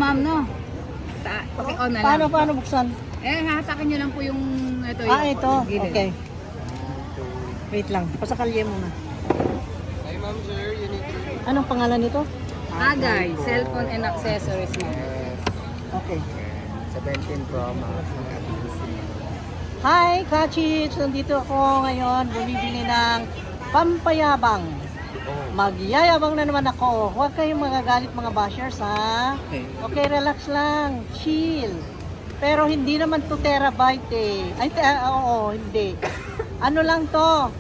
ma'am, no? On na lang. Paano buksan? Hahatakin nyo lang po yung ito. Ito. gilid. Okay. Wait lang. Pasakalye muna. Hi ma'am sir, you need to... Anong pangalan nito? Agay, cellphone and accessories, ma'am. Okay. 17 Pro Max. Hi, Kachich! Nandito ako ngayon. Bumibili ng pampayabang. Magyayabang na naman ako. Huwag kayong magagalit mga bashers, ha? Okay, relax lang. Chill. Pero hindi naman to terabyte eh. Oo, hindi. Ano lang to?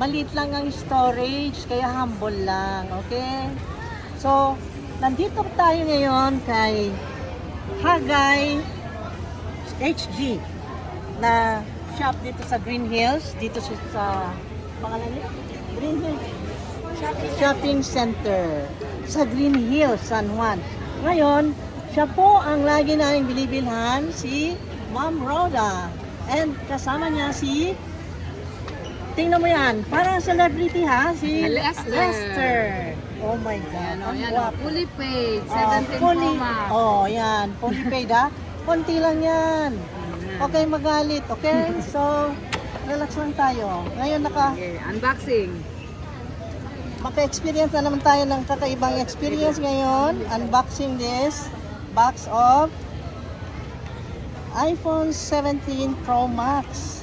Maliit lang ang storage, kaya humble lang. Okay? So, nandito tayo ngayon kay Hagay HG na shop dito sa Green Hills. Dito sa pangalan niya? Green Hills Shopping Center sa Green Hills, San Juan. Ngayon, siya po ang lagi namin binibilhan, si Ma'am Rhoda. And kasama niya si, tingnan mo yan, parang celebrity ha, si Lester. Oh my God, ang guwapo. Fully paid, 17 fully, Pro Max. yan, fully paid ha. Konti lang yan. Okay, magalit, okay? So, relax lang tayo. Ngayon Okay, unboxing. maka-experience na naman tayo ng kakaibang experience ngayon. Unboxing this box of iPhone 17 Pro Max.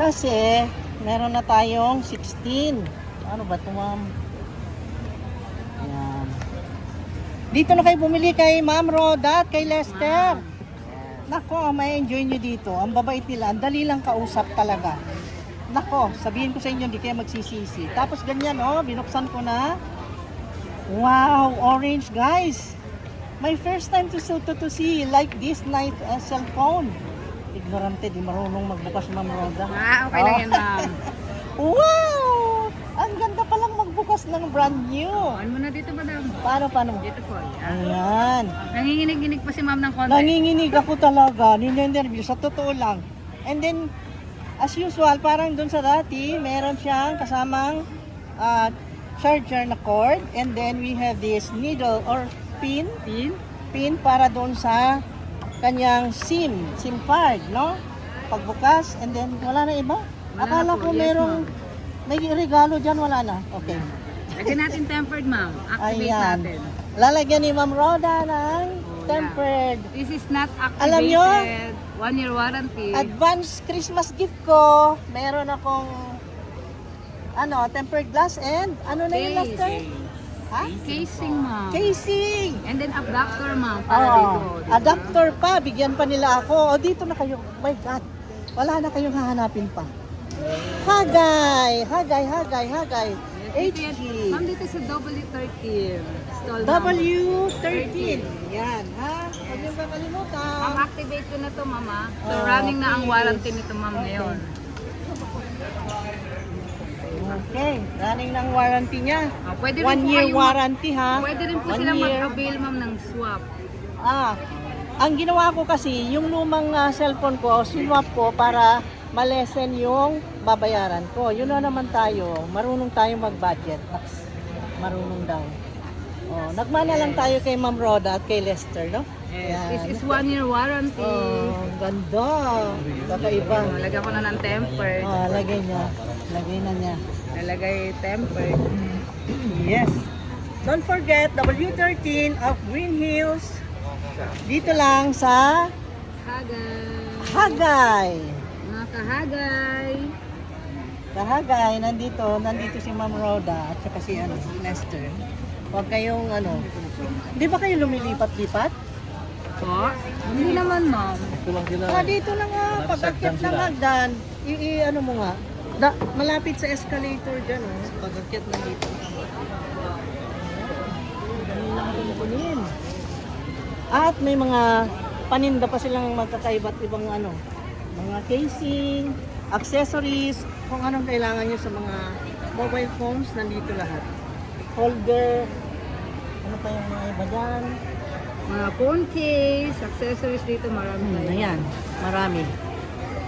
Kasi, meron na tayong 16. Ano ba ito, ma'am? Ayan. Dito na kayo bumili kay Ma'am Rhoda at kay Lester. Nako, may enjoy nyo dito. Ang babait nila. Ang dali lang kausap talaga. Nako, sabihin ko sa inyo, hindi kayo magsisisi. Tapos ganyan, binuksan ko na. Wow, orange, guys. My first time to see like this night cellphone. Ignorante, di marunong magbukas, Ma'am Rhoda. Okay lang yan, ma'am. Wow! Ang ganda palang magbukas ng brand new. On mo na dito, madam. Paano? Dito po, yan. Ayan. Nanginginig-ginig pa si ma'am ng konti. Nanginginig ako talaga. Nini-interview. Sa totoo lang. And then, as usual, parang dun sa dati, meron siyang kasamang charger na cord. And then, we have this needle or pin para dun sa kanyang SIM card, no? Pagbukas, and then, wala na iba? Wala Akala na po, ko yes, merong, may regalo dyan, wala na. Okay. Lagyan natin tempered, ma'am. Activate Ayan. natin. Lalagyan ni Ma'am Rhoda ng Oh, tempered. This is not activated. Alam nyo? 1-year warranty. Advance Christmas gift ko. Meron akong tempered glass and ano na yung last term? Ha? Casing, ma'am. Casing. And then adapter, ma'am. Para dito. Adapter pa. Bigyan pa nila ako. O, dito na kayo. My God. Wala na kayong hahanapin pa. Hagay. HG. Ma'am, dito sa W13. Stall W13. Yan, ha? Huwag niyong kakalimutan. Ang activate ko na to, mama. So, Oh, running na ang please. warranty nito, ma'am, ngayon. Okay, running ng warranty niya. Pwede rin 1 po year kayong warranty ha. Pwede rin po 1 silang year. mag-avail, ma'am, ng swap. Ang ginawa ko kasi, yung lumang cellphone ko, sinwap ko para malesen yung babayaran ko. Yun na naman tayo. Marunong tayo mag-budget. Marunong daw. Nagmana lang tayo kay Ma'am Rhoda at kay Lester, no? Yes, this is 1 year warranty. Ganda. Kakaiba. Lagyan ko na ng tempered. Lagay niya. Lagay na niya. Nalagay tempered. Yes. Don't forget, W13 of Green Hills. Dito lang sa Hagay. Hagay. Mga kahagay. Kahagay, nandito si Ma'am Rhoda at saka si Lester. Huwag kayong di ba kayo lumilipat-lipat? Po? Hindi naman, ma'am. Dito na nga, pag-akyat ng hagdan, mo nga. Malapit sa escalator dyan, pag-akyat na dito. Dali lang kunin. At may mga paninda pa silang magkakaiba't ibang mga casing, accessories, kung anong kailangan nyo sa mga mobile phones, nandito lahat. Holder, ano pa yung mga iba dyan? Mga phone case, accessories dito, marami na yan. Ayan, marami.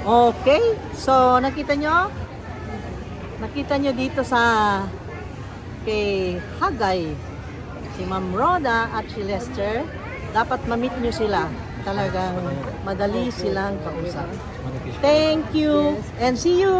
Okay, so nakita nyo? Nakita nyo dito sa kay Hagay, si Ma'am Rhoda at si Lester. dapat ma-meet nyo sila. Talagang madali silang kausap. Thank you and see you!